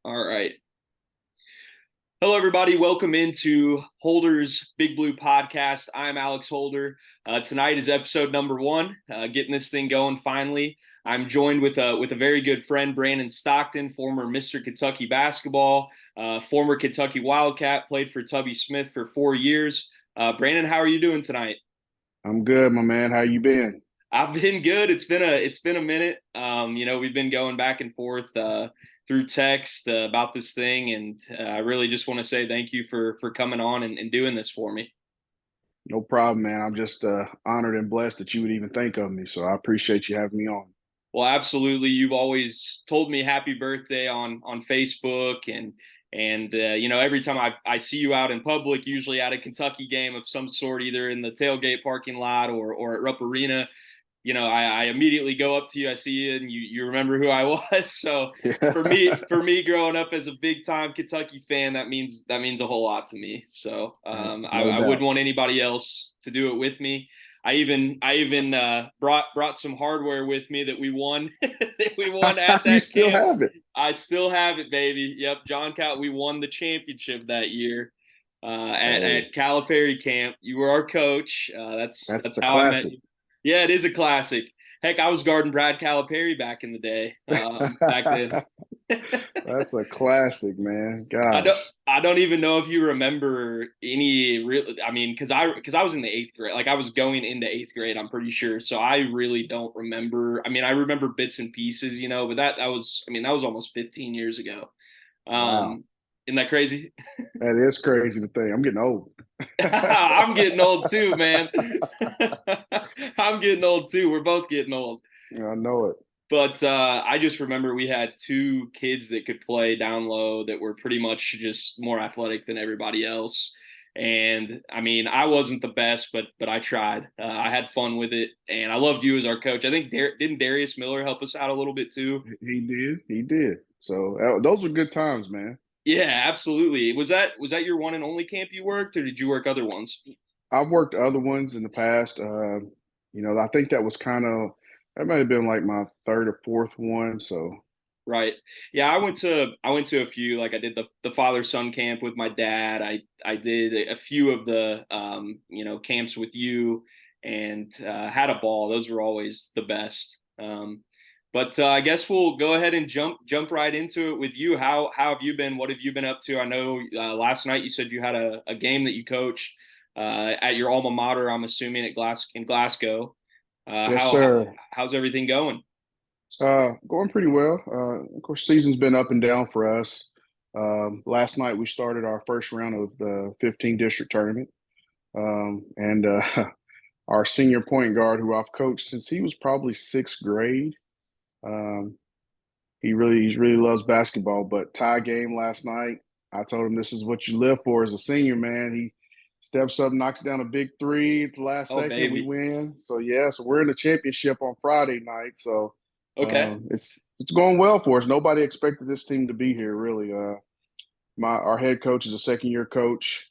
All right. Hello, everybody. Welcome into Holder's Big Blue Podcast. I'm Alex Holder. Tonight is episode number one, getting this thing going finally. I'm joined with a very good friend, Brandon Stockton, former Mr. Kentucky basketball, former Kentucky Wildcat, played for Tubby Smith for 4 years. Brandon, how are you doing tonight? I'm good, my man. How you been? I've been good. It's been a minute. We've been going back and forth through text about this thing, and I really just want to say thank you for coming on and doing this for me. No problem, man. I'm just honored and blessed that you would even think of me. So I appreciate you having me on. Well, absolutely. You've always told me happy birthday on Facebook, and every time I see you out in public, usually at a Kentucky game of some sort, either in the tailgate parking lot or at Rupp Arena. I immediately go up to you. I see you, and you remember who I was. So for me, growing up as a big time Kentucky fan, that means a whole lot to me. So No I wouldn't doubt. want anybody else to do it with me. I even brought some hardware with me that we won that we won at You that still camp. have it. I still have it, baby. Yep, John Cal. We won the championship that year Hey, at Calipari camp. You were our coach. That's that's a how I met classic. you. Yeah, it is a classic. Heck, I was guarding Brad Calipari back in the day. Back then. That's a classic, man. I don't Gosh. I don't even know if you remember any real. I mean, because I was in the eighth grade, like I was going into eighth grade. I'm pretty sure, so I really don't remember. I mean, I remember bits and pieces, but that was. I mean, that was almost 15 years ago. Wow. Um, isn't that crazy? That is crazy to think. I'm getting old. I'm getting old too, man. I'm getting old too. We're both getting old. I know it. But I just remember we had two kids that could play down low that were pretty much just more athletic than everybody else. And I mean, I wasn't the best, but I tried. I had fun with it, and I loved you as our coach. I think didn't Darius Miller help us out a little bit too? He did. He did. So those were good times, man. Yeah, absolutely. Was that your one and only camp you worked, or did you work other ones? I've worked other ones in the past. I think that might have been like my third or fourth one. So Right. Yeah, I went to a few. Like I did the father son camp with my dad. I did a few of the camps with you, and had a ball. Those were always the best. But I guess we'll go ahead and jump right into it with you. How have you been? What have you been up to? I know last night you said you had a game that you coached at your alma mater. I'm assuming at Glasgow. yes, sir. How's everything going? Going pretty well. Of course, season's been up and down for us. Last night we started our first round of the 15 district tournament, and our senior point guard, who I've coached since he was probably sixth grade, um, he really loves basketball. But tie game last night, I told him this is what you live for as a senior, man. He steps up, knocks down a big three at the last Oh, second. We baby. win. So yeah, so we're in the championship on Friday night. So Okay. it's going well for us. Nobody expected this team to be here, really. My Our head coach is a second year coach.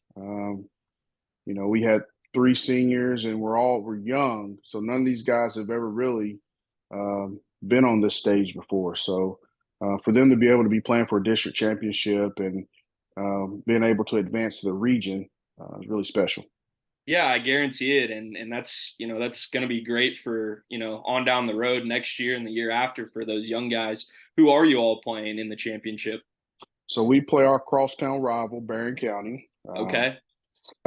We had three seniors, and we're young, so none of these guys have ever really been on this stage before. So for them to be able to be playing for a district championship and being able to advance to the region is really special. Yeah, I guarantee it, and that's going to be great for on down the road next year and the year after for those young guys. Who are you all playing in the championship? So we play our crosstown rival, Barron County. Okay.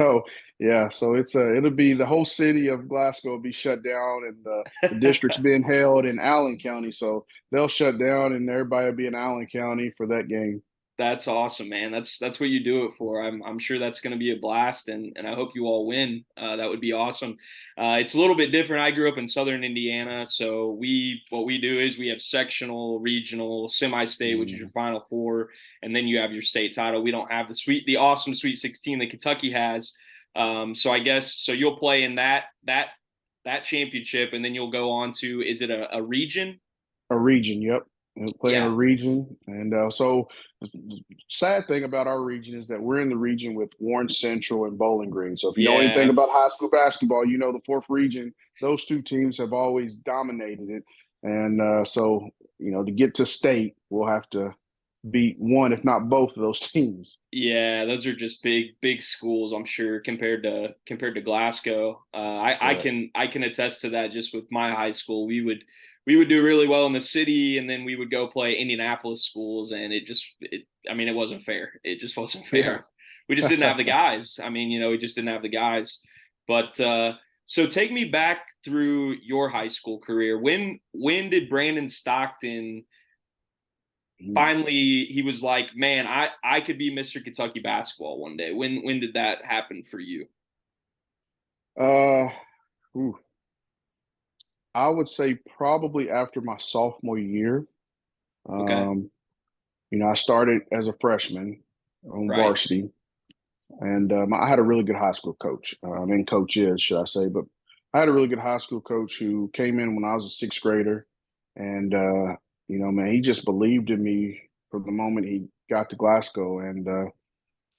So yeah, so it'll be the whole city of Glasgow will be shut down, and the district's being held in Allen County. So they'll shut down, and everybody will be in Allen County for that game. That's awesome, man. That's what you do it for. I'm sure that's going to be a blast, and I hope you all win. That would be awesome. It's a little bit different. I grew up in Southern Indiana, so what we do is we have sectional, regional, semi-state, which is your Mhm. Final Four, and then you have your state title. We don't have the awesome Sweet 16 that Kentucky has. So I guess so you'll play in that championship, and then you'll go on to, is it a region? A region, yep. We'll play in a Yeah. region, and so the sad thing about our region is that we're in the region with Warren Central and Bowling Green. So if you know anything Yeah. about high school basketball, you know the fourth region. Those two teams have always dominated it, and so to get to state, we'll have to beat one, if not both of those teams. Yeah, those are just big schools, I'm sure, compared to Glasgow. Correct. I can attest to that. Just with my high school, we would do really well in the city, and then we would go play Indianapolis schools, and I mean, it wasn't fair. It just wasn't Yeah. fair. We just didn't have the guys. I mean, we just didn't have the guys. But so take me back through your high school career. When did Brandon Stockton finally he was like, man, I could be Mr. Kentucky basketball one day? When did that happen for you? uh, ooh, I would say probably after my sophomore year. Okay, Um, I started as a freshman on right. varsity, and I had a really good high school coach. I mean, coach is, should I say, but I had a really good high school coach who came in when I was a sixth grader, and man, he just believed in me from the moment he got to Glasgow, and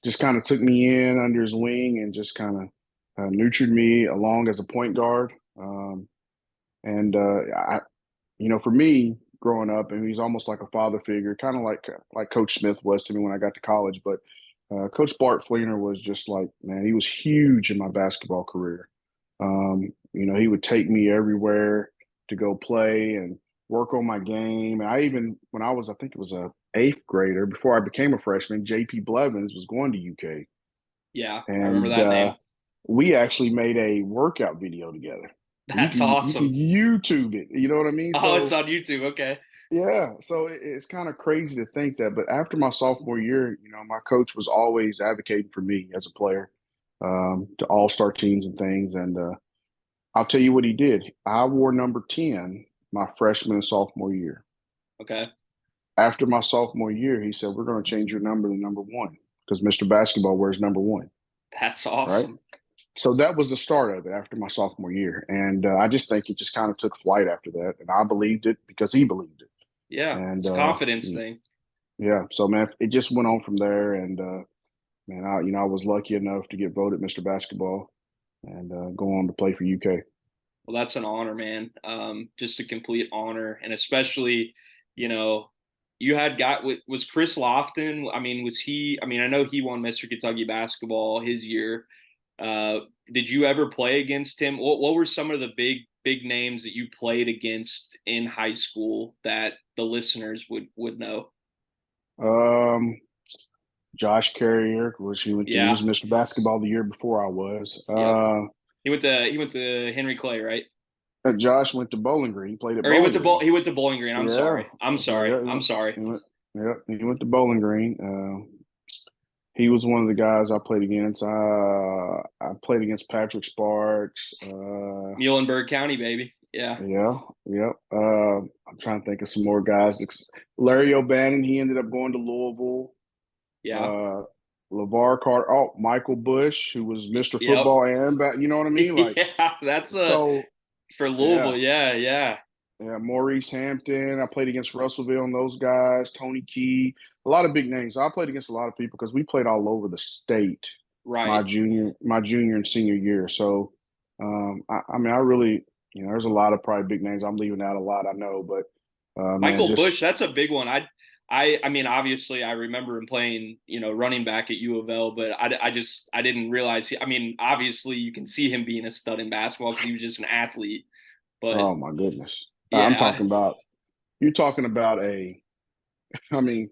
just kind of took me in under his wing and just kind of nurtured me along as a point guard. And for me growing up, and he's almost like a father figure, kind of like Coach Smith was to me when I got to college. But Coach Bart Fleener was just like, man, he was huge in my basketball career. He would take me everywhere to go play and work on my game. And I even, when I think it was a eighth grader, before I became a freshman, JP Blevins was going to UK, Yeah, I remember and that name. we actually made a workout video together. That's You can awesome. YouTube it. You know what I mean? Oh, it's So on YouTube. Okay. yeah, so it's kind of crazy to think that. But after my sophomore year, my coach was always advocating for me as a player, to all-star teams and things. And I'll tell you what he did. I wore number 10 my freshman and sophomore year. Okay. After my sophomore year, he said, we're going to change your number to number one because Mr. Basketball wears number one, That's right? awesome. So that was the start of it after my sophomore year. And I just think it just kind of took flight after that. And I believed it because he believed it. Yeah, And it's a confidence thing. yeah, so man, it just went on from there. And man, I was lucky enough to get voted Mr. Basketball and go on to play for UK. Well, that's an honor, man. Just a complete honor, and especially, you know, you had got was Chris Lofton. I mean, was he? I mean, I know he won Mr. Kentucky basketball his year. Uh, did you ever play against him? What were some of the big names that you played against in high school that the listeners would know? Um, Josh Carrier, which he Yeah. was Mr. Basketball the year before I was. Yep. He went to Henry Clay, right? Josh went to Bowling Green. He played at Or he went Bowling to Green. he went to Bowling Green. I'm Yeah. sorry. I'm So sorry. yeah, I'm sorry. he went to Bowling Green. He was one of the guys I played against. I played against Patrick Sparks. Muhlenberg County, baby. Yeah. Yeah, yeah. I'm trying to think of some more guys. Larry O'Bannon, he ended up going to Louisville. Yeah. Uh, LeVar Carter. Oh, Michael Bush, who was Mr. Yep. Football and back. You know what I mean? Like, Yeah, that's a so for yeah, Louisville. Yeah, yeah. yeah. Maurice Hampton. I played against Russellville and those guys. Tony Key. A lot of big names. I played against a lot of people because we played all over the state. Right. My junior and senior year. So, I mean, I really, there's a lot of probably big names. I'm leaving out a lot, I know, but man, Michael Bush, just that's a big one. I mean, obviously, I remember him playing, running back at U of L, but I didn't realize. I mean, obviously, you can see him being a stud in basketball because he was just an athlete. But oh my goodness, I'm yeah, talking about you're talking about I mean,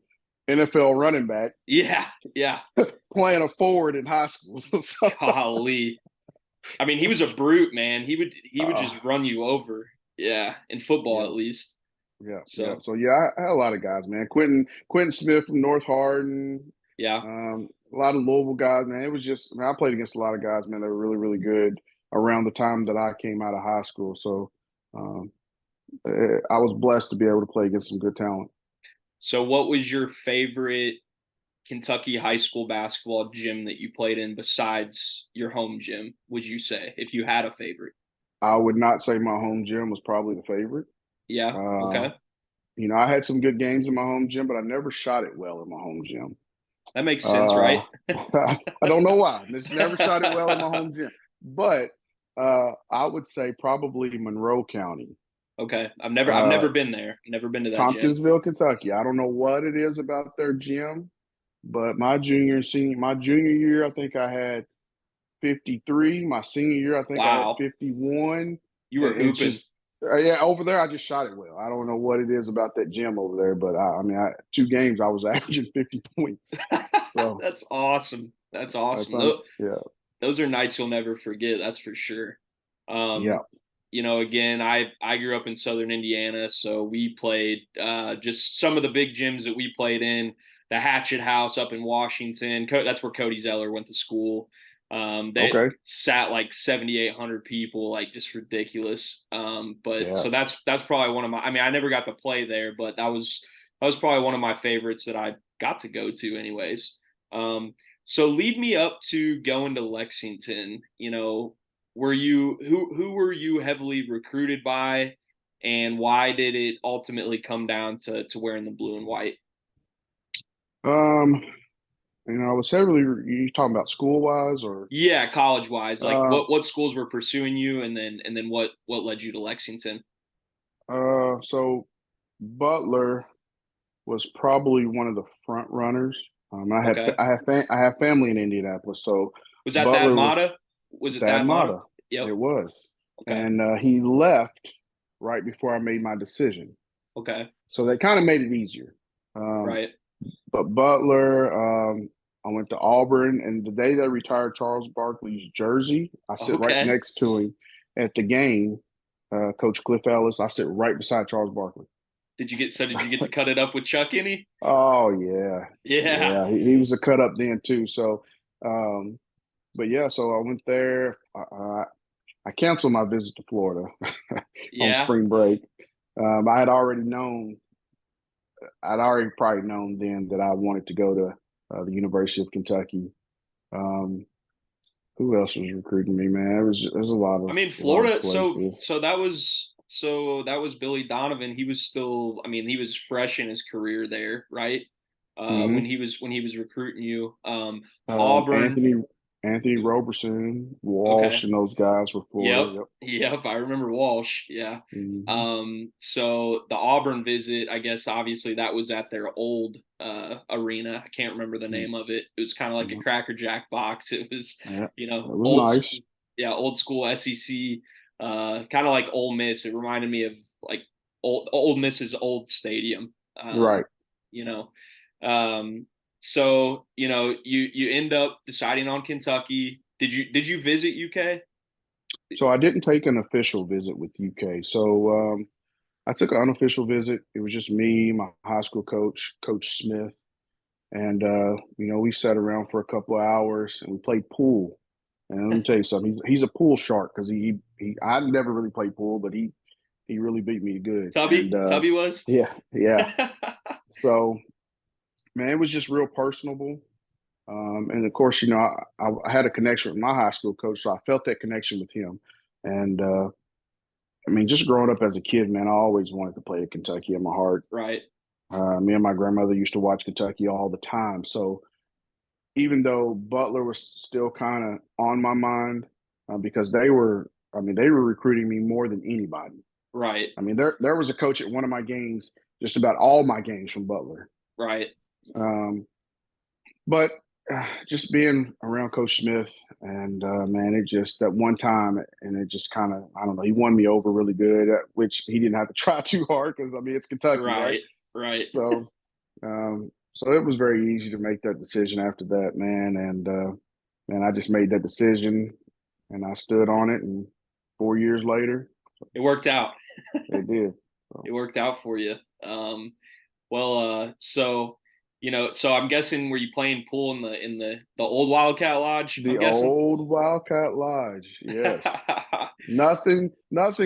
NFL running back yeah, yeah. playing a forward in high school. So, Golly, I mean, he was a brute, man. He would uh, just run you over. Yeah, in football yeah, at least. yeah, yeah. So So yeah, I had a lot of guys, man. Quentin Smith from North Hardin, yeah. a lot of Louisville guys, man. It was just, I mean, I played against a lot of guys, man. That were really, really good around the time that I came out of high school. So um, I was blessed to be able to play against some good talent. So what was your favorite Kentucky high school basketball gym that you played in besides your home gym, would you say, if you had a favorite? I would not say my home gym was probably the favorite. Yeah. Uh, Okay. I had some good games in my home gym, but I never shot it well in my home gym. That makes sense, Uh, right? I don't know why. Just never shot it well in my home gym. But I would say probably Monroe County. Okay. I've Uh, never been there. Never been to that gym. Tompkinsville, Kentucky. I don't know what it is about their gym, but my junior year, I think I had 53. My senior year, I think I had Wow. 51. You were And it's hooping. just, yeah, over there, I just shot it well. I don't know what it is about that gym over there, but I mean, 2 games, I was averaging 50 points. So That's awesome. That's that's awesome. yeah, Those are nights you'll never forget. That's for sure. yeah. Um, again, I grew up in Southern Indiana, so we played just some of the big gyms that we played in. The Hatchet House up in Washington. That's where Cody Zeller went to school. They Okay. sat like 7,800 people, like just ridiculous. But Yeah. so that's probably one of my. I mean, I never got to play there, but that was probably one of my favorites that I got to go to, anyways. So lead me up to going to Lexington. Who were you heavily recruited by, and why did it ultimately come down to wearing the blue and white? Um, I was heavily, you talking about school wise or, Yeah, college wise, like uh, what schools were pursuing you, and then what led you to Lexington? so Butler was probably one of the front runners. Okay, I have family in Indianapolis, so was that Butler was Mata? Was it Thad that Mata? Matta. Yep. It was, Okay. and he left right before I made my decision, Okay. so that kind of made it easier. Um, Right. but Butler, I went to Auburn, and the day they retired Charles Barkley's jersey, I sit right Okay. next to him at the game. Coach Cliff Ellis, I sit right beside Charles Barkley. Did you get to cut it up with Chuck any? Oh yeah, Yeah. yeah. He was a cut up then too. So, um, but yeah. So I went there. I canceled my visit to Florida on Yeah. spring break. I had already known. I'd already probably known then that I wanted to go to the University of Kentucky. Um, who else was recruiting me, man? There's I mean, a lot of Florida. places. So that was Billy Donovan. He was still. I mean, he was fresh in his career there, right? Hmm When he was recruiting you. Um, Auburn. Anthony Anthony Roberson, Walsh, Okay. and those guys were Yep. Florida. Yep. Yep. I remember Walsh. Yeah. hmm So the Auburn visit, I guess obviously that was at their old arena. I can't remember the name of it. It was kind of like a Yeah. Cracker Jack box. It was, Yeah. It was old, nice. yeah, old school SEC, kind of like Ole Miss. It reminded me of like Ole Miss's old stadium. Right. You know, um, so you end up deciding on Kentucky. Did you visit UK? So I didn't take an official visit with UK. So I took an unofficial visit. It was just me, my high school coach, Coach Smith, and we sat around for a couple of hours and we played pool. And let me tell you something. He's a pool shark because I never really played pool, but he really beat me good. And Tubby was. yeah, yeah. So man, it was just real personable. And of course, I had a connection with my high school coach, so I felt that connection with him. And I mean, just growing up as a kid, man, I always wanted to play at Kentucky in my heart. Right. Me and my grandmother used to watch Kentucky all the time. So even though Butler was still kind of on my mind, because they were recruiting me more than anybody. Right. I mean, there was a coach at one of my games, just about all my games from Butler. Right. But just being around Coach Smith and man, it just that one time, and it just kind of I don't know. He won me over really good, which he didn't have to try too hard because I mean it's Kentucky, right? Right. Right. So it was very easy to make that decision after that, man. And I just made that decision, and I stood on it. And 4 years later, It worked out. it did. It So, worked out for you. Well, so I'm guessing were you playing pool in the old Wildcat Lodge? I'm the guessing. old Wildcat Lodge, yes. Nothing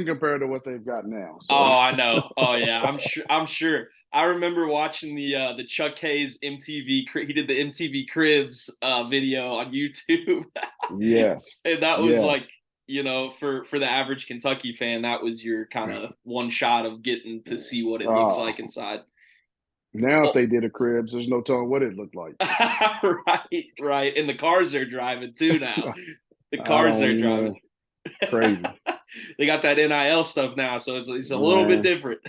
compared to what they've got now. So Oh, I know. Oh yeah, I'm sure. I'm sure. I remember watching the Chuck Hayes MTV. He did the MTV Cribs video on YouTube, yes, and that was yes. like for the average Kentucky fan, that was your kind Yeah. of one shot of getting to see what it looks like Oh, inside. now if Well, they did a cribs, there's no telling what it looked like. right, right, and the cars they're driving too now. The I cars they're don't driving. know. Crazy. They got that NIL stuff now, so it's a little bit Man, different.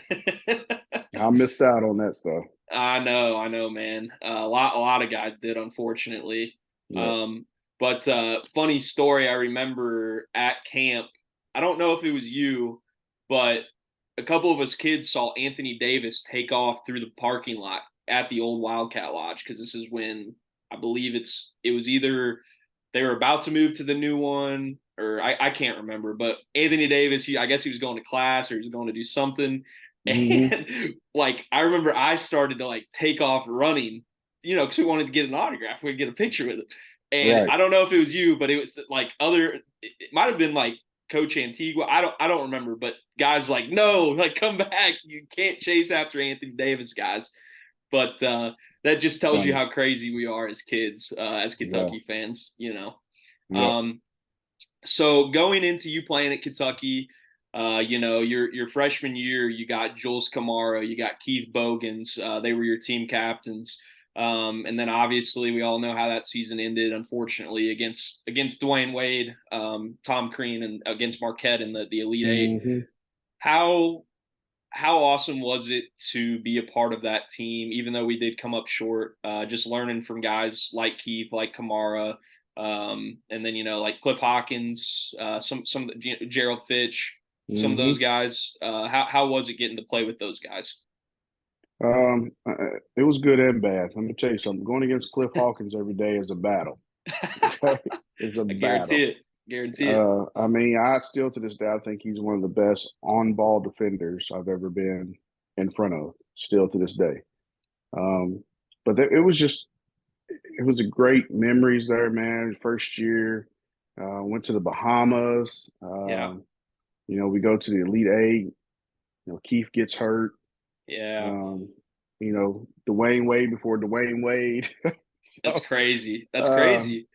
I missed out on that stuff. I know, man. A lot of guys did, unfortunately. Yeah. Um, but funny story, I remember at camp. I don't know if it was you, but a couple of us kids saw Anthony Davis take off through the parking lot at the old Wildcat Lodge because this is when I believe it was either they were about to move to the new one or I can't remember, but Anthony Davis, I guess he was going to class or he was going to do something. Hmm. And like I remember I started to like take off running, because we wanted to get an autograph, we'd get a picture with him. And Right. I don't know if it was you, but it was like it might have been like Coach Antigua. I don't remember, but guys like, no, like come back. You can't chase after Anthony Davis, guys. But that just tells you Funny. how crazy we are as kids, as Yeah. Kentucky fans. Yep. Um, so going into you playing at Kentucky, your freshman year, you got Jules Kamara, you got Keith Bogans. They were your team captains. And then obviously we all know how that season ended, unfortunately, against Dwayne Wade, Tom Crean, and against Marquette in the Elite Eight. Hmm. How how awesome was it to be a part of that team, even though we did come up short? Just learning from guys like Keith, like Kamara, and then like Cliff Hawkins, some Gerald Fitch, some of those Hmm. guys. How was it getting to play with those guys? It was good and bad. Let me tell you something. Going against Cliff Hawkins every day is a battle. Okay, it's a I guarantee battle. it. Guarantee it. I mean, I still to this day I think he's one of the best on-ball defenders I've ever been in front of. Still to this day. Um, but it was just it was a great memories there, man. First year, went to the Bahamas. Yeah. We go to the Elite Eight. Keith gets hurt. Yeah. Um, Dwayne Wade before Dwayne Wade. That's So, crazy. That's um, crazy.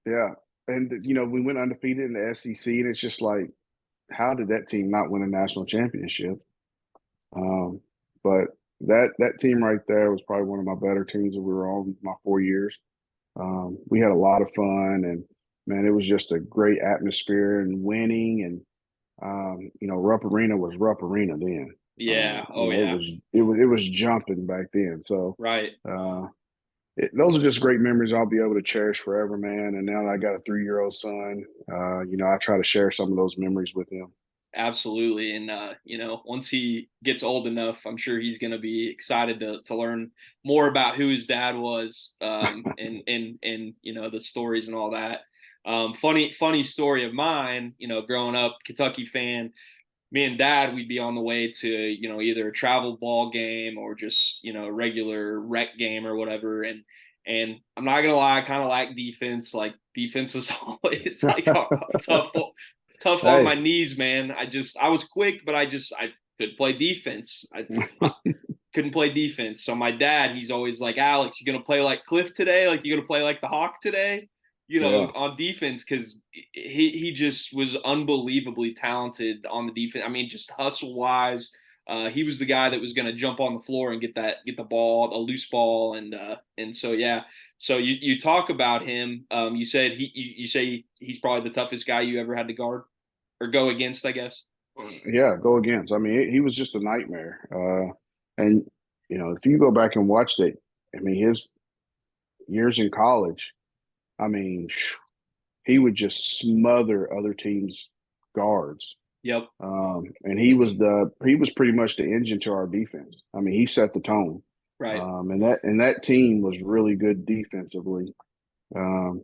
yeah. And, we went undefeated in the SEC, and it's just like, how did that team not win a national championship? Um, but that team right there was probably one of my better teams that we were on my 4 years. We had a lot of fun, and man, it was just a great atmosphere and winning. And Rupp Arena was Rupp Arena then. Yeah. Oh It yeah. was jumping back then. So Right. uh, those are just great memories I'll be able to cherish forever, man. And now that I got a 3-year-old son, I try to share some of those memories with him. Absolutely. And once he gets old enough, I'm sure he's gonna be excited to learn more about who his dad was, and the stories and all that. Funny story of mine, growing up, Kentucky fan, me and dad, we'd be on the way to, either a travel ball game or just, a regular rec game or whatever. And I'm not gonna lie, I kind of like defense. Like defense was always like tough, tough on my Hey, knees, man. I was quick, but I could play defense. I couldn't play defense. So my dad, he's always like, Alex, you gonna play like Cliff today? Like you gonna play like the Hawk today? yeah. On defense, because he just was unbelievably talented on the defense. I mean, just hustle wise, he was the guy that was going to jump on the floor and get the ball, a loose ball, and so yeah. So you talk about him. You said you say he's probably the toughest guy you ever had to guard or go against, I guess. Yeah, go against. I mean, he was just a nightmare. And if you go back and watch it, I mean, his years in college, I mean, he would just smother other teams' guards. Yep. And he was pretty much the engine to our defense. I mean, he set the tone. Right. And that team was really good defensively. Um,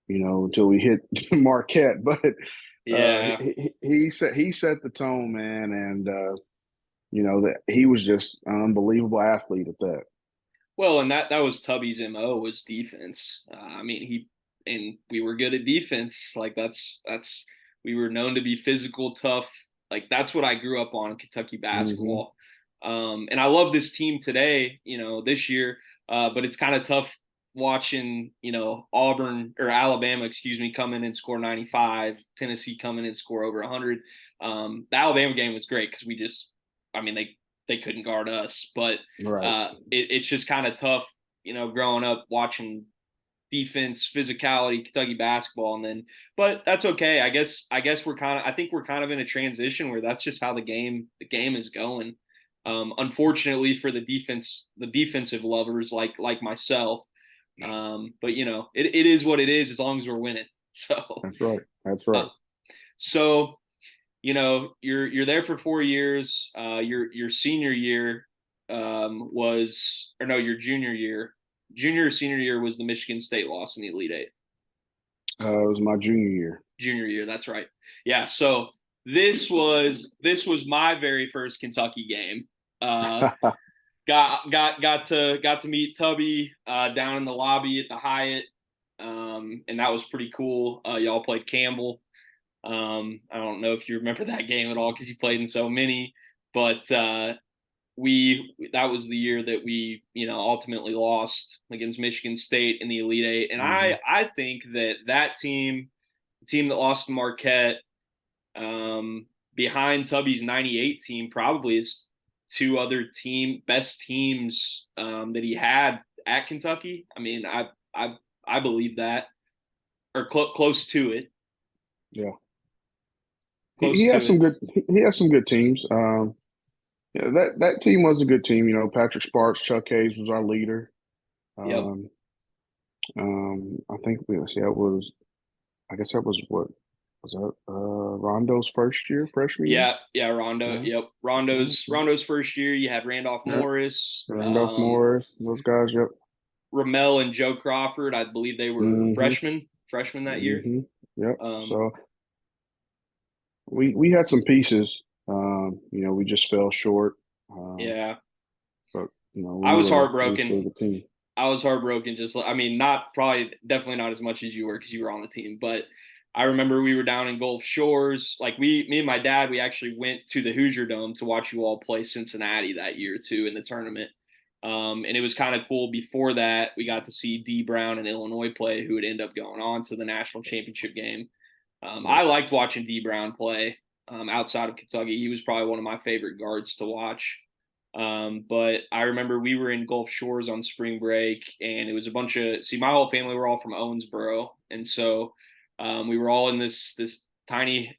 until we hit Marquette, but Yeah. he set the tone, man, and that he was just an unbelievable athlete at that. Well, and that was Tubby's MO was defense. I mean, and we were good at defense. Like that's we were known to be physical, tough. Like that's what I grew up on in Kentucky Hmm. basketball. And I love this team today, this year. But it's kind of tough watching, Auburn or Alabama, excuse me, come in and score 95, Tennessee come in and score over 100. The Alabama game was great because I mean, they couldn't guard us. But Right. it's just kind of tough, growing up watching defense, physicality, Kentucky basketball, and then but that's okay. I guess I think we're kind of in a transition where that's just how the game is going. Unfortunately for the defensive lovers like myself. But it is what it is as long as we're winning. So That's right. That's uh, right. so you're there for 4 years. Your senior year was or no, your junior or senior year was the Michigan State loss in the Elite Eight. It was my junior year. Junior year, that's right. Yeah. So this was my very first Kentucky game. Uh, got to meet Tubby down in the lobby at the Hyatt, and that was pretty cool. Y'all played Campbell. I don't know if you remember that game at all because you played in so many, but we that was the year that we ultimately lost against Michigan State in the Elite Eight, and Hmm. I think that team, the team that lost to Marquette, behind Tubby's '98 team, probably is two other best teams that he had at Kentucky. I mean, I believe that, or close to it, Yeah, he close has to some it. good he has some good teams. Yeah, that team was a good team. Patrick Sparks, Chuck Hayes was our leader. Yep. Um, I think let's see, that was I guess that was what was that Rondo's first year, freshman year. Yeah, yeah, Rondo. Yeah, Yep, yeah. Rondo's first year. You had Randolph Yeah. Morris, Randolph Morris, those guys. Yep. Ramel, and Joe Crawford. I believe they were Hmm. freshmen that year. Hmm. Yep. Um, So we had some pieces. We just fell short. Um, yeah, but I was we were still a heartbroken. good team. I was heartbroken. I mean, not probably, definitely not as much as you were because you were on the team. But I remember we were down in Gulf Shores. Like me and my dad, we actually went to the Hoosier Dome to watch you all play Cincinnati that year too in the tournament. And it was kind of cool. Before that, we got to see D Brown and Illinois play, who would end up going on to the national championship game. Yep. I liked watching D Brown play outside of Kentucky. He was probably one of my favorite guards to watch. But I remember we were in Gulf Shores on spring break, and it was a bunch of my whole family were all from Owensboro, and so we were all in this tiny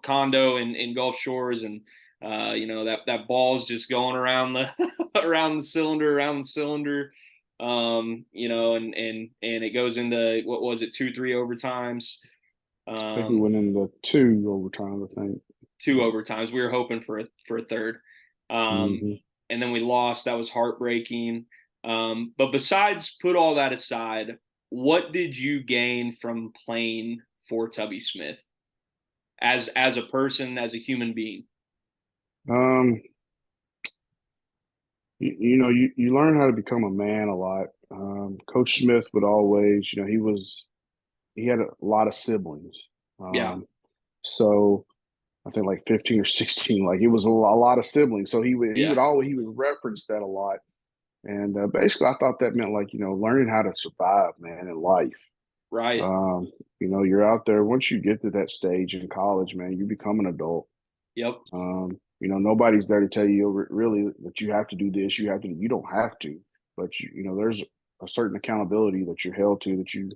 condo in Gulf Shores, and that ball's just going around the around the cylinder, and it goes into what was it 2-3 overtimes. I think we Um, went into two overtime. I think. Two Yep. overtimes. We were hoping for a third, um, Hmm. and then we lost. That was heartbreaking. But besides, put all that aside, what did you gain from playing for Tubby Smith as a person, as a human being? Um, you learn how to become a man a lot. Coach Smith would always, he had a lot of siblings. Yeah, So I think like 15 or 16, like it was a lot of siblings. So yeah, he would reference that a lot. And basically, I thought that meant like, learning how to survive, man, in life. right. Um, you're out there. Once you get to that stage in college, man, you become an adult. Yep, Nobody's there to tell you really that you have to do this. You don't have to, but there's a certain accountability that you're held to that you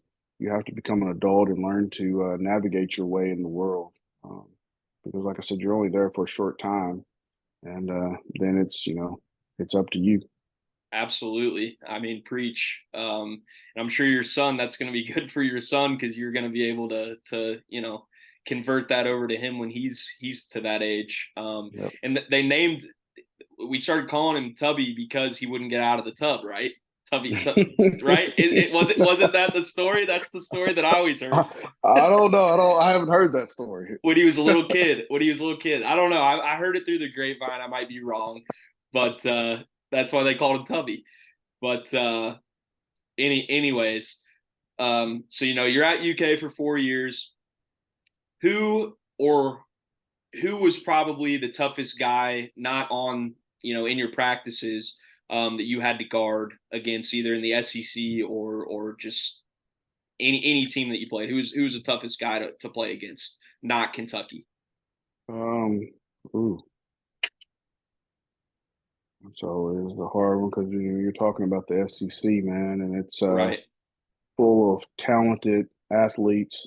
have to become an adult and learn to navigate your way in the world. Um, because, like I said, you're only there for a short time, and then it's up to you. absolutely. I mean, preach. And I'm sure your son, that's going to be good for your son because you're going to be able to convert that over to him when he's to that age. Yep. And they named we started calling him Tubby because he wouldn't get out of the tub, right? Right? Wasn't that the story? That's the story that I always heard. I don't know. I haven't heard that story. When he was a little kid. When he was a little kid. I don't know. I heard it through the grapevine. I might be wrong, but that's why they called him Tubby. But anyways, so you're at UK for 4 years. Who or who was probably the toughest guy not on in your practices that you had to guard against either in the SEC or just any team that you played? Who's the toughest guy to play against? Not Kentucky. Um, ooh, it's always a hard one because you're talking about the SEC, man, and it's Right. full of talented athletes.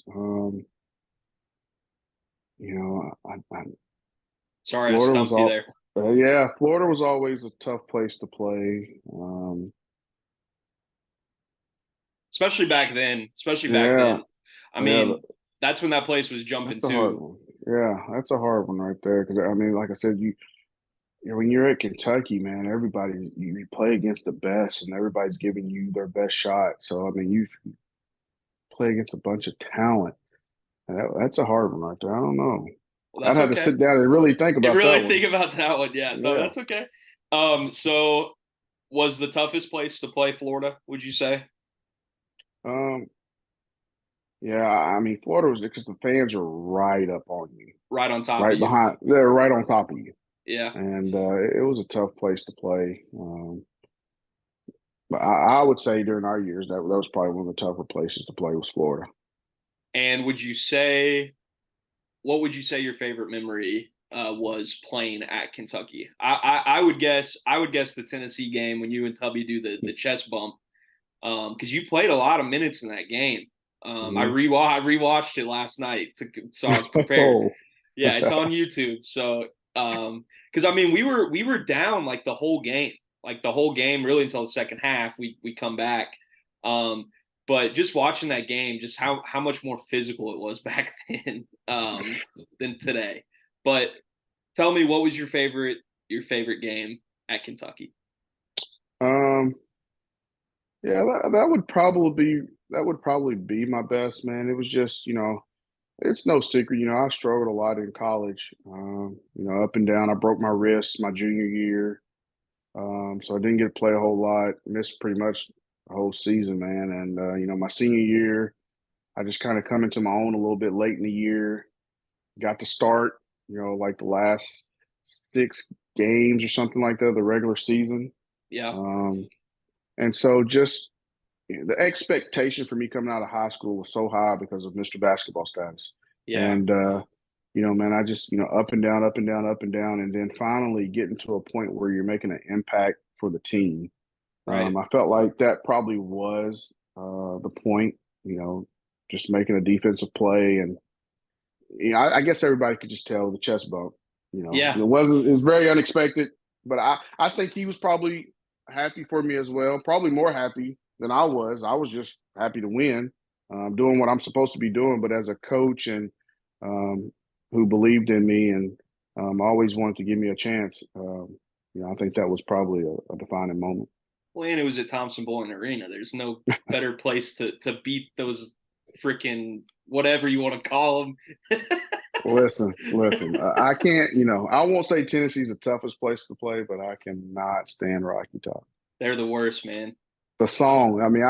Sorry, I Florida was stumped you all, there. yeah, Florida was always a tough place to play. Especially back then. Especially back Yeah, then. I yeah, mean, that's when that place was jumping that's a hard too. one. Yeah, that's a hard one right there. Because I mean, like I said, when you're at Kentucky, man, you play against the best, and everybody's giving you their best shot. So I mean, you play against a bunch of talent. And that's a hard one right there. I don't know. Well, I'd that's have to okay. sit down and really think And about that really one. think about that one. Yeah, no, Yeah. that's okay. So was the toughest place to play Florida, would you say? Um, yeah, I mean, Florida was because the fans are right up on you, Right on top of right you. behind, they're right on top of you. Yeah. And it was a tough place to play. But I would say during our years that was probably one of the tougher places to play was Florida. And would you say what would you say your favorite memory was playing at Kentucky? I would guess the Tennessee game when you and Tubby do the chest bump because you played a lot of minutes in that game. Mhm. I rewatched it last night so I was prepared. Oh, Yeah, it's on YouTube. So because I mean we were down like the whole game really until the second half. We come back. Um, but just watching that game, just how much more physical it was back then than today. But tell me, what was your favorite game at Kentucky? um, yeah, that would probably be my best, man. It was just, it's no secret. I struggled a lot in college. Up and down. I broke my wrist my junior year, so I didn't get to play a whole lot. Missed pretty much the whole season, man. And my senior year, I just kind of come into my own a little bit late in the year. Got to start, like the last 6 games or something like that, the regular season. Yeah, Um, and so just the expectation for me coming out of high school was so high because of Mr. Basketball status. yeah, And, man, I just, up and down, up and down, up and down. And then finally getting to a point where you're making an impact for the team. right. I felt like that probably was the point, just making a defensive play. And I guess everybody could just tell the chest bump. Yeah, It was very unexpected, but I think he was probably happy for me as well. Probably more happy than I was. I was just happy to win, doing what I'm supposed to be doing. But as a coach and um, who believed in me and always wanted to give me a chance, I think that was probably a defining moment. well, and it was at Thompson Boling Arena. There's no better place to beat those freaking whatever you want to call them. Listen. I can't. I won't say Tennessee's the toughest place to play, but I cannot stand Rocky Top. They're the worst, man. The song. I mean,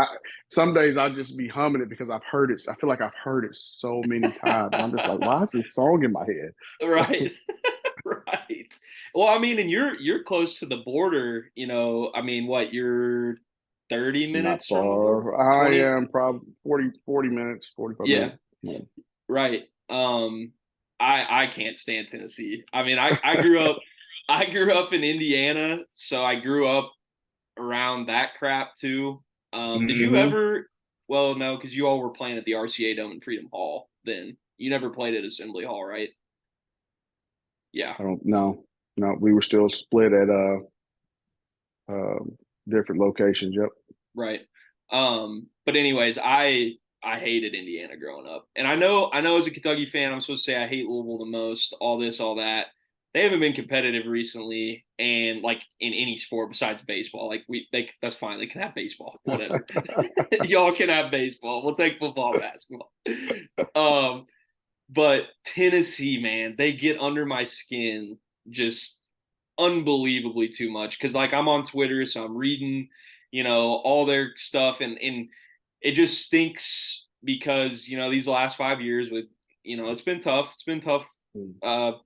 some days I'll just be humming it because I've heard it. I feel like I've heard it so many times. I'm just like, why is this song in my head? Right. Right. Well, I mean, and you're close to the border, I mean, what, you're 30 Not minutes from the border? far. 20? I am probably 40 minutes, 45 Yeah, minutes. Yeah. right. I can't stand Tennessee. I mean, I grew up in Indiana, so I grew up around that crap too. Did you Hmm. ever well, no, because you all were playing at the RCA Dome in Freedom Hall then. You never played at Assembly Hall, right? Yeah. I don't know. No, we were still split at uh, different locations. Yep. Right. But anyways, I hated Indiana growing up. And I know as a Kentucky fan, I'm supposed to say I hate Louisville the most, all this, all that. They haven't been competitive recently and like in any sport besides baseball. Like that's fine. They can have baseball. Whatever. Y'all can have baseball. We'll take football, basketball. Um, but Tennessee, man, they get under my skin just unbelievably too much because like I'm on Twitter, so I'm reading, all their stuff, and it just stinks because these last 5 years with it's been tough. It's been tough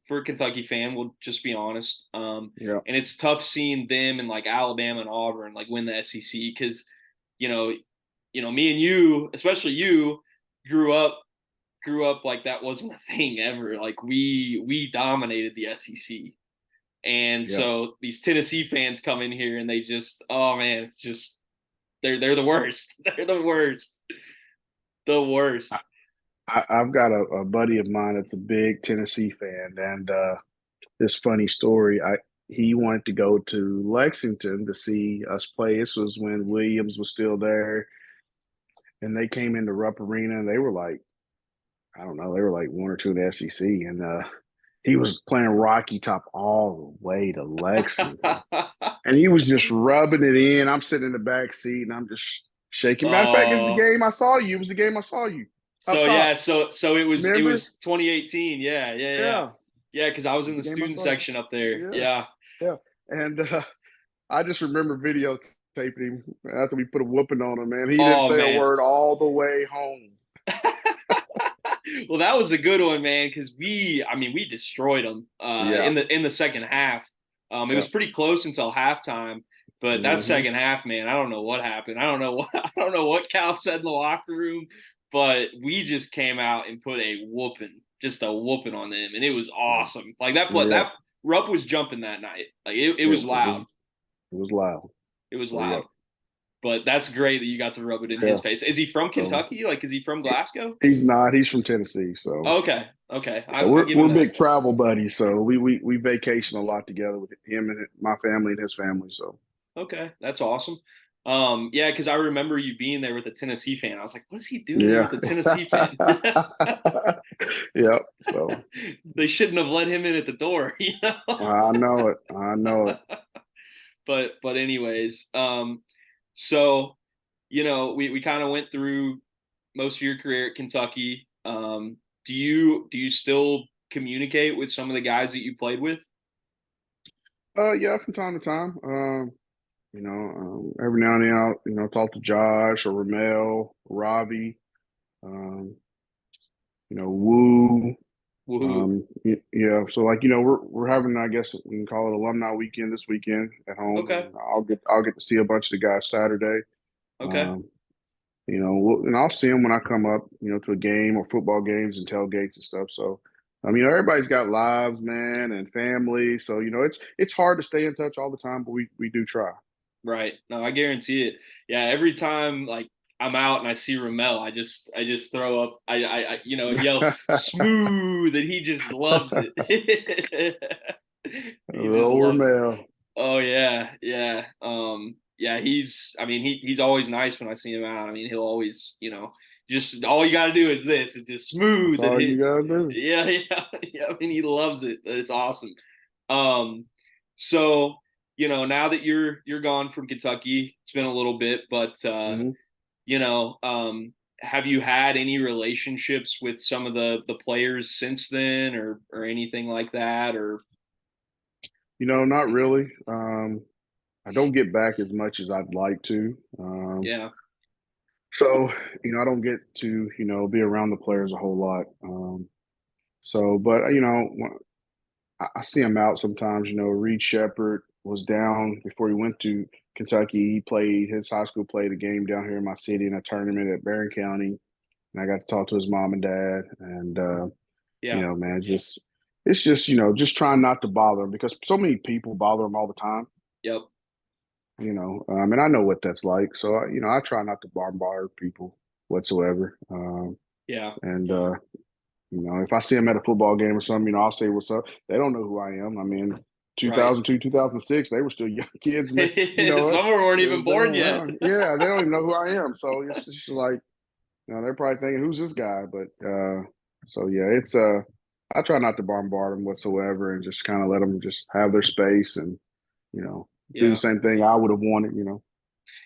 for a Kentucky fan. We'll just be honest. Yeah. And it's tough seeing them and like Alabama and Auburn like win the SEC because you know, me and you, especially you, grew up like that wasn't a thing ever. Like we dominated the SEC. And Yeah. so these Tennessee fans come in here and they just, oh man, it's just They're the worst. They're the worst. The worst. I've got a buddy of mine that's a big Tennessee fan, and this funny story. I He wanted to go to Lexington to see us play. This was when Williams was still there, and they came into Rupp Arena, and they were like, I don't know, they were like one or two in the SEC, and he was playing Rocky Top all the way to Lexington, and he was just rubbing it in. I'm sitting in the back seat, and I'm just shaking. Matter of fact, it's the Oh, game I saw you. It was the game I saw you up so yeah, top. so it Remember? was 2018. Yeah, yeah, yeah, Yeah, yeah. Because I it was was in the the game I student saw you. section up there. Yeah, Yeah. yeah. And I just remember videotaping him after we put a whooping on him. Man, he didn't Oh say a man. word all the way home. Well, that was a good one, man, because we destroyed them Yeah, in the second half. It yeah. was pretty close until halftime, but that Hmm. second half, man, I don't know what happened. I don't know what I don't know what Cal said in the locker room, but we just came out and put a whooping, just a whooping on them, and it was awesome. Like Yeah, that Rupp was jumping that night. Like it it was was loud. it was loud. It was So yeah, loud. But that's great that you got to rub it in yeah. his face. Is he from So Kentucky? Like, is he from Glasgow? he's not. He's from Tennessee. So Okay, okay, yeah, I'll give him we're that. big travel buddies. So we vacation a lot together with him and my family and his family. So Okay, that's awesome. Yeah, because I remember you being there with a Tennessee fan. I was like, what is he doing there yeah, with a Tennessee fan? yeah. So They shouldn't have let him in at the door, I know it. I know it. But anyways, so we kind of went through most of your career at Kentucky. Do you still communicate with some of the guys that you played with? Yeah, from time to time. Every now and then I'll, talk to Josh or Ramel, Robbie, um, Woo. Woohoo. Yeah. So like, we're having, I guess we can call it alumni weekend this weekend at home, Okay. and I'll get to see a bunch of the guys Saturday. Okay. Um, and I'll see them when I come up, to a game or football games and tailgates and stuff. So, everybody's got lives, man, and family. So, it's hard to stay in touch all the time, but we do try. Right. No, I guarantee it. Yeah, every time like I'm out and I see Ramel, I just throw up and yell smooth and he just loves it. He just Lower loves it. male. Oh yeah, yeah. Yeah, he's always nice when I see him out. I mean, he'll always, just all you gotta do is this, it's just That's smooth and all you hit. gotta do. Yeah, yeah, yeah. I mean, he loves it. It's awesome. Um, so now that you're gone from Kentucky, it's been a little bit, but Hmm. you know, um, have you had any relationships with some of the players since then, or anything like that, or Not really. I don't get back as much as I'd like to. yeah, So, I don't get to, be around the players a whole lot. But I see him out sometimes. Reed Shepard was down before he went to Kentucky. He played his high school played a game down here in my city in a tournament at Barron County, and I got to talk to his mom and dad. And yeah, man, it's just just trying not to bother him because so many people bother him all the time. yep, And I know what that's like. So I try not to bombard people whatsoever. yeah, And if I see them at a football game or something, I'll say what's up. They don't know who I am. I mean, right. 2002, 2006, they were still young kids, man. You know what? Some of them weren't even born yet. Yeah, they don't even know who I am. So it's just like, they're probably thinking, who's this guy? But so yeah, it's I try not to bombard them whatsoever and just kind of let them just have their space and you know do the Yeah. same thing I would have wanted.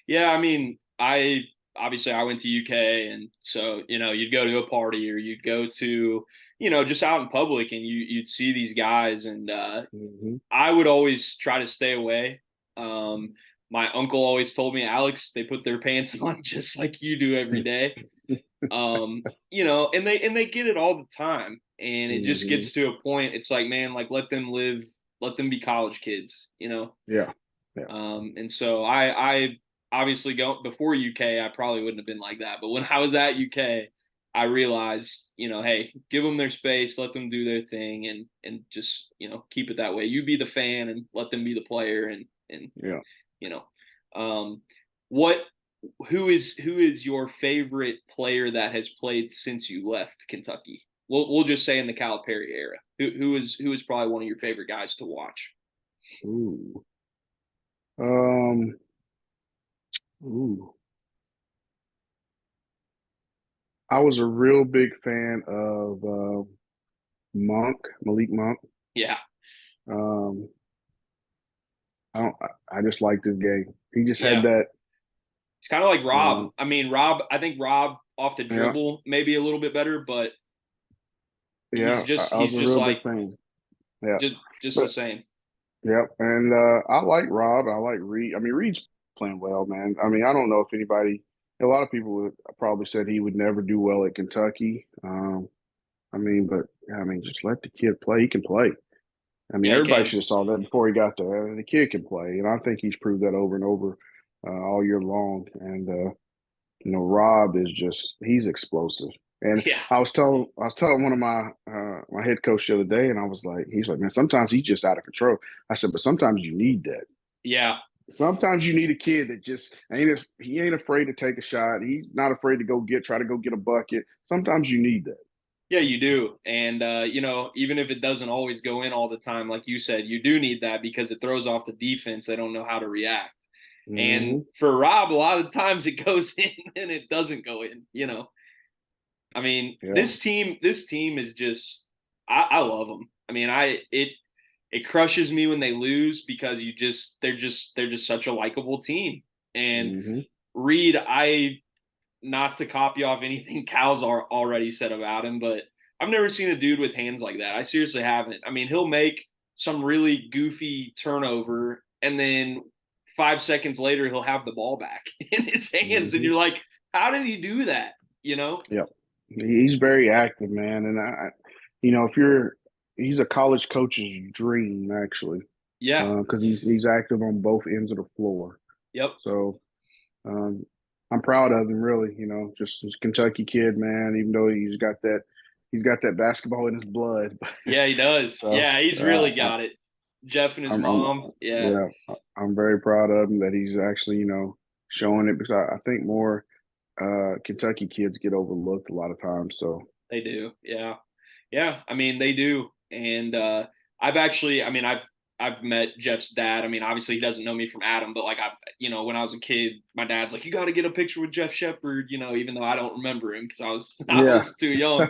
Yeah, I mean, I obviously I went to UK, and so you'd go to a party or you'd go to just out in public, and you'd see these guys, and Hmm. I would always try to stay away. Um, my uncle always told me, Alex, they put their pants on just like you do every day. And they get it all the time, and it just Hmm. gets to a point. It's like, man, like let them live, let them be college kids. Yeah, yeah, And so I obviously go before UK, I probably wouldn't have been like that. But when I was at UK, I realized, hey, give them their space, let them do their thing, and just keep it that way. You be the fan and let them be the player, and yeah. you know, um, what who is your favorite player that has played since you left Kentucky? We'll just say in the Calipari era. Who is probably one of your favorite guys to watch? Ooh. Um, ooh. I was a real big fan of Malik Monk. Yeah, Um, I don't. I just liked his game. He just had yeah. that. It's kind of like Rob. Um, I mean, Rob. I think Rob off the yeah, dribble maybe a little bit better, but he's yeah. just I was he's a just real like big fan. Yeah, just the but same. yep. And I like Rob. I like Reed. I mean, Reed's playing well, man. I mean, I don't know if anybody. A lot of people would probably said he would never do well at Kentucky. I mean, but I mean, just let the kid play. He can play. I mean, Yeah, he everybody can. should have saw that before he got there. The kid can play, and I think he's proved that over and over all year long. And Rob is just—he's explosive. And Yeah, I was telling one of my head coach the other day, and I was like, he's like, man, sometimes he's just out of control. I said, but sometimes you need that. yeah, Sometimes you need a kid that just he ain't afraid to take a shot. He's not afraid to try to go get a bucket. Sometimes you need that. yeah. You do, and even if it doesn't always go in all the time, like you said, you do need that because it throws off the defense. They don't know how to react. And Hmm. for Rob, a lot of times it goes in and it doesn't go in. I mean, Yeah. this team is just I love them. I mean, it crushes me when they lose because they're just such a likable team. And Hmm. Reed, I not to copy off anything Cal's already said about him, but I've never seen a dude with hands like that. I seriously haven't. I mean, he'll make some really goofy turnover, and then 5 seconds later, he'll have the ball back in his hands, and Hmm. you're like, how did he do that? You know? Yep. He's very active, man. And if he's a college coach's dream, actually, Yeah. because he's active on both ends of the floor. Yep. So um, I'm proud of him, really. Just this Kentucky kid, man. Even though he's got that basketball in his blood. Yeah, he does. So Yeah, he's really got it. Jeff and his I'm mom. Yeah, yeah, I'm very proud of him that he's actually showing it because I think more Kentucky kids get overlooked a lot of times. So they do. Yeah. Yeah, I mean they do, and I've actually, I mean, I've met Jeff's dad. I mean, obviously he doesn't know me from Adam, but like when I was a kid, my dad's like, you got to get a picture with Jeff Shepard, even though I don't remember him because I was I yeah. was too young.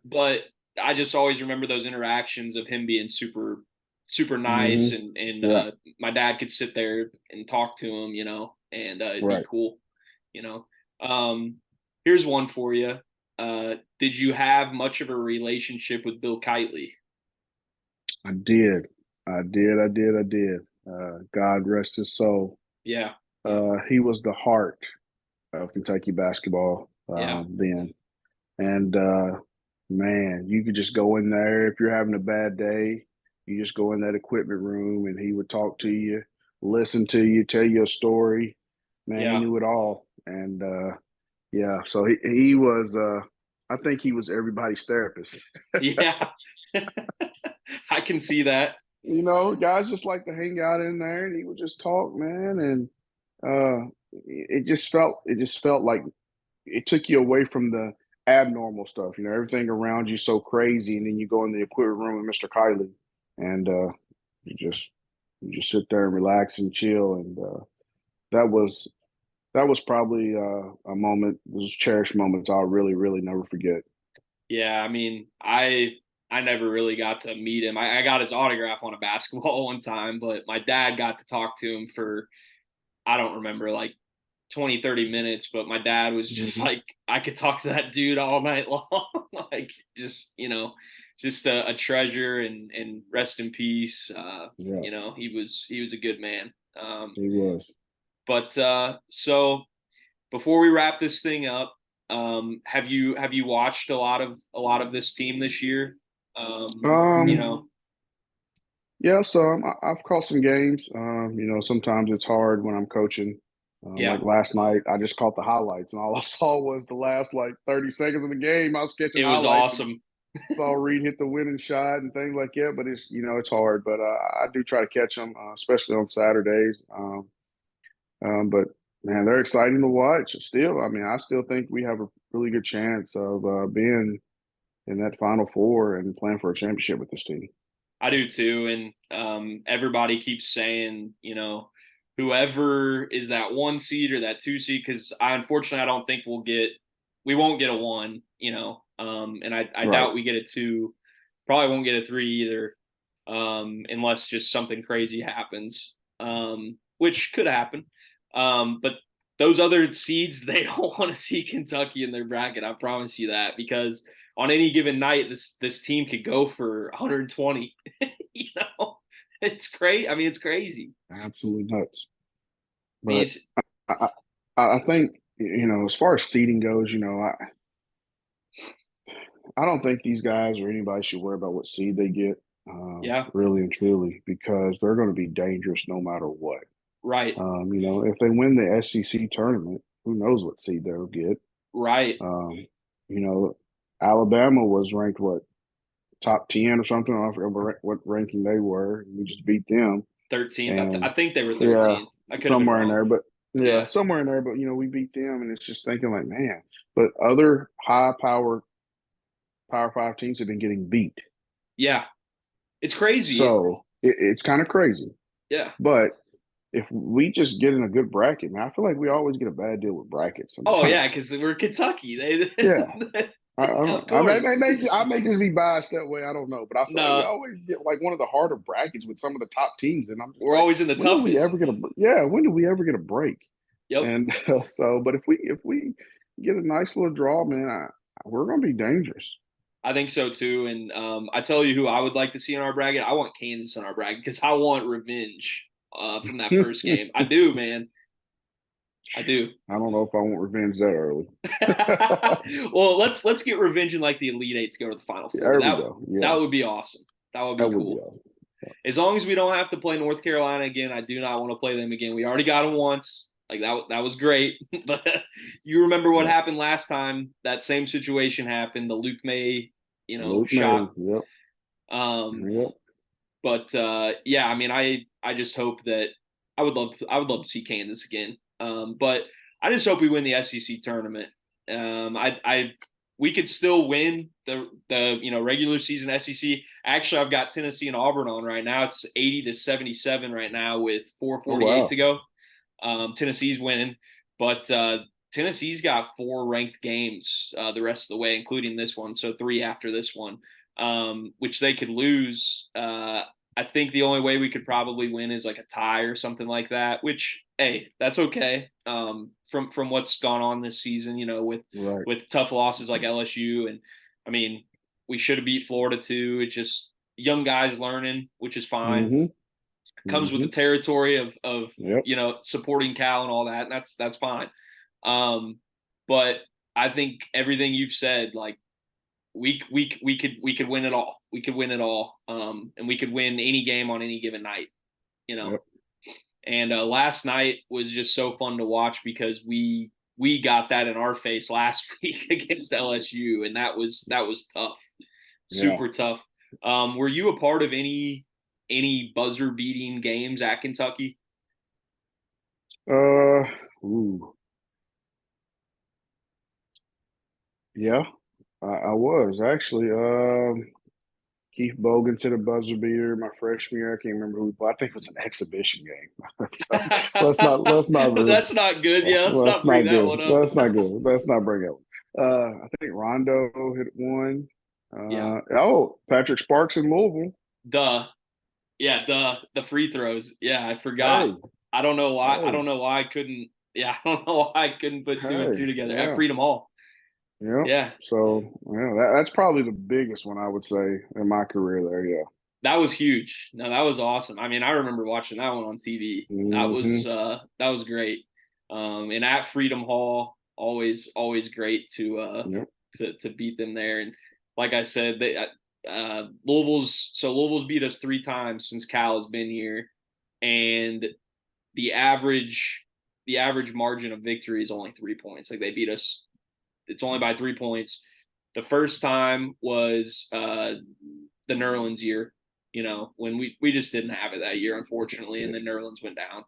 But I just always remember those interactions of him being super super Hmm. nice, and Yeah. my dad could sit there and talk to him, and it'd be Right. cool, you know. Um, here's one for you. Did you have much of a relationship with Bill Kitely? I did. I did. I did. I did. God rest his soul. Yeah, He was the heart of Kentucky basketball yeah, then. And man, you could just go in there if you're having a bad day. You just go in that equipment room and he would talk to you, listen to you, tell you a story. Man, he yeah, knew it all. And yeah, so he was. I think he was everybody's therapist. yeah. I can see that. Guys just like to hang out in there, and he would just talk, man, and it just felt like it took you away from the abnormal stuff. Everything around you so crazy, and then you go in the equipment room with Mr. Kiley, and you just you just sit there and relax and chill, and that was that was probably a moment, those cherished moments I'll really, really never forget. Yeah, I mean, I never really got to meet him. I got his autograph on a basketball one time, but my dad got to talk to him for I don't remember like 20, 30 minutes, but my dad was just Hmm. like I could talk to that dude all night long. Like just a treasure and rest in peace. Yeah, He was a good man. he was. But so before we wrap this thing up, have you watched a lot of this team this year? You Um, know, Yeah, so I've caught some games. Sometimes it's hard when I'm coaching. yeah, Like last night, I just caught the highlights, and all I saw was the last like 30 seconds of the game. I was catching it was highlights and awesome. saw Reed hit the winning shot and things like that. But it's hard. But I do try to catch them, especially on Saturdays. But Man, they're exciting to watch. Still, I mean, I still think we have a really good chance of being in that Final Four and playing for a championship with this team. I do too, and everybody keeps saying, whoever is that one seed or that two seed, because unfortunately I don't think we won't get a one, and I Right. doubt we get a two, probably won't get a three either, unless just something crazy happens, which could happen. But those other seeds, they don't want to see Kentucky in their bracket. I promise you that, because on any given night, this team could go for 120. you know, it's crazy. I mean, it's crazy. Absolutely nuts. I mean, But I, I think, as far as seeding goes, I don't think these guys or anybody should worry about what seed they get, yeah, really and truly, because they're going to be dangerous no matter what. right, If they win the SEC tournament, who knows what seed they'll get. right. Um, you know, Alabama was ranked what, top 10 or something. I forget what ranking they were. We just beat them. 13th. And I think they were yeah, 13th. I could have been somewhere in wrong. there, but yeah, Yeah, somewhere in there. But we beat them, and it's just thinking like, man. But other Power Five teams have been getting beat, yeah. It's crazy. so it's kind of crazy. Yeah. But if we just get in a good bracket, man, I feel like we always get a bad deal with brackets Oh sometimes. yeah, because we're Kentucky. They, Yeah, of I course. may just be biased that way. I don't know, but I feel like we No, always get like one of the harder brackets with some of the top teams, and I'm just we're like, always in the when do we ever toughest. get a yeah? When do we ever get a break? Yep. And but if we get a nice little draw, man, we're gonna be dangerous. I think so too. And I tell you who I would like to see in our bracket. I want Kansas in our bracket because I want revenge from that first I game. I do, man. I do. don't know if I want revenge that early. Well, let's get revenge in like the Elite Eight to go to the Final Four. There we That go. Yeah, that would be awesome. That would be that would be cool. awesome. As long as we don't have to play North Carolina again, I do not want to play them again. We already got them once. Like that was great. But you remember what Yeah, happened last time? That same situation happened. The Luke May, Luke May. shot. Yep, Um, yep. but yeah, I mean, I just hope that I would love to see Kansas again. But I just hope we win the SEC tournament. I we could still win the regular season SEC. Actually, I've got Tennessee and Auburn on right now. It's 80-77 right now with Oh 4:48 to wow. go. Tennessee's winning, but Tennessee's got four ranked games the rest of the way, including this one. So three after this one, which they could lose. I think the only way we could probably win is like a tie or something like that. Which, hey, that's okay. From what's gone on this season, Right. with tough losses like LSU, and I mean, we should have beat Florida too. It's just young guys learning, which is fine. Mm-hmm. Comes with the Mm-hmm. territory of Yep. supporting Cal and all that, and that's fine. Um, but I think everything you've said, like we could win it all. We could win it all, and we could win any game on any given night. You know, Yep. and last night was just so fun to watch because we got that in our face last week against LSU, and that was tough, Yeah. super tough. Were you a part of any buzzer beating games at Kentucky? Uh. Ooh. Yeah. I was actually. Keith Bogan to the buzzer beater my freshman year. I can't remember who, but I think it was an exhibition game. let's not. Let's not. That's not good. Yeah, let's Let's not bring not that good. one up. Let's not good. Let's not bring it. I think Rondo hit one. Yeah, Patrick Sparks in Louisville. duh. Yeah, duh. The free throws. Yeah, I forgot. Hey, I don't know why. I hey, don't know why I couldn't. Yeah, I don't know why I couldn't put two and hey. two together at Yeah, Freedom Hall. yeah. Yeah, So yeah, that's probably the biggest one I would say in my career there. Yeah. that was huge. No, that was awesome. I mean, I remember watching that one on TV. Mm-hmm. That was great. And at Freedom Hall, always great Yep. to beat them there. And like I said, Louisville's beat us three times since Cal has been here, and the average the average margin of victory is only 3 points. Like they beat us, it's only by 3 points. The first time was the Nerlens year, when we just didn't have it that year, unfortunately, and then Nerlens went down.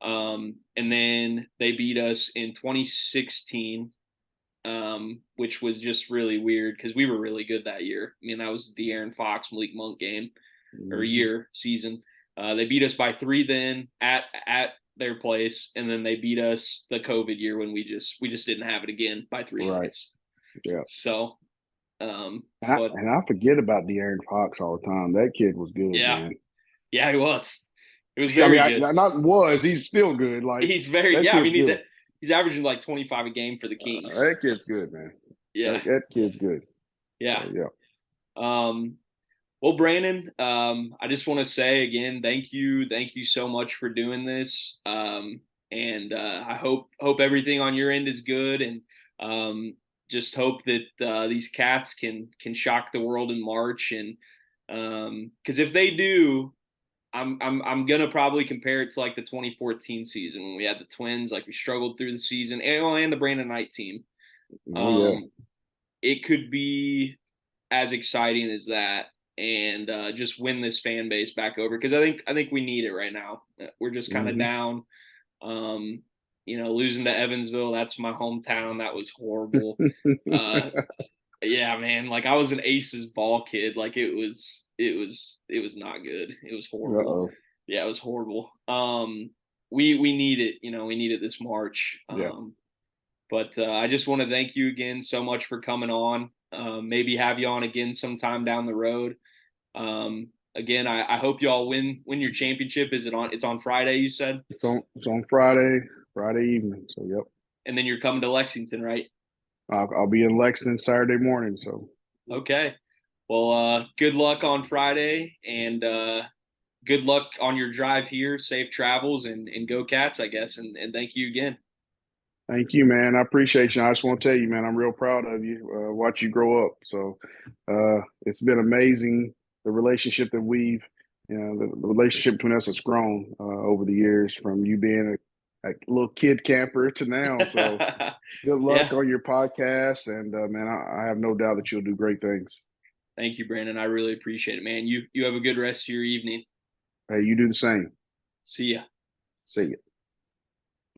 And then they beat us in 2016, which was just really weird because we were really good that year. I mean, that was the Aaron Fox Malik Monk game or Mm-hmm. year season. They beat us by 3 then at their place, and then they beat us the COVID year when we just didn't have it again by 3 Right. points. Yeah. So, but And I forget about De'Aaron Fox all the time. That kid was good, yeah, man. yeah, he was. It was I mean, very good. he's still good. Like He's very that yeah. I mean, kid's he's good. he's averaging like 25 a game for the Kings. That kid's good, man. Yeah, That kid's good. yeah. So yeah. Um, Well, Brandon, I just want to say again, thank you so much for doing this. And I hope everything on your end is good, and um, just hope that these cats can shock the world in March. And because if they do, I'm gonna probably compare it to like the 2014 season when we had the Twins, like we struggled through the season, and the Brandon Knight team. Oh yeah. Um, it could be as exciting as that and just win this fan base back over because I think we need it right now. We're just kind of Hmm. down. Um, losing to Evansville, that's my hometown. That was horrible. Uh, yeah, man. Like I was an Aces ball kid. Like it was not good. It was horrible. Uh-oh. Yeah, it was horrible. We need it. We need it this March. Yeah. But I just want to thank you again so much for coming on. Maybe have you on again sometime down the road. Again, I hope you all win your championship. Is it on? It's on Friday, you said, It's on Friday evening. So yep. and then you're coming to Lexington, right? I'll be in Lexington Saturday morning. So Okay. Well, good luck on Friday, and good luck on your drive here. Safe travels, and go Cats, I guess. And thank you again. thank you, man. I appreciate you. I just want to tell you, man, I'm real proud of you. Watch you grow up. So it's been amazing the relationship that the relationship between us has grown over the years from you being a little kid camper to now. So good luck Yeah. on your podcast, and man, I have no doubt that you'll do great things. Thank you, Brandon. I really appreciate it, man. You have a good rest of your evening. Hey, you do the same. See ya. See you.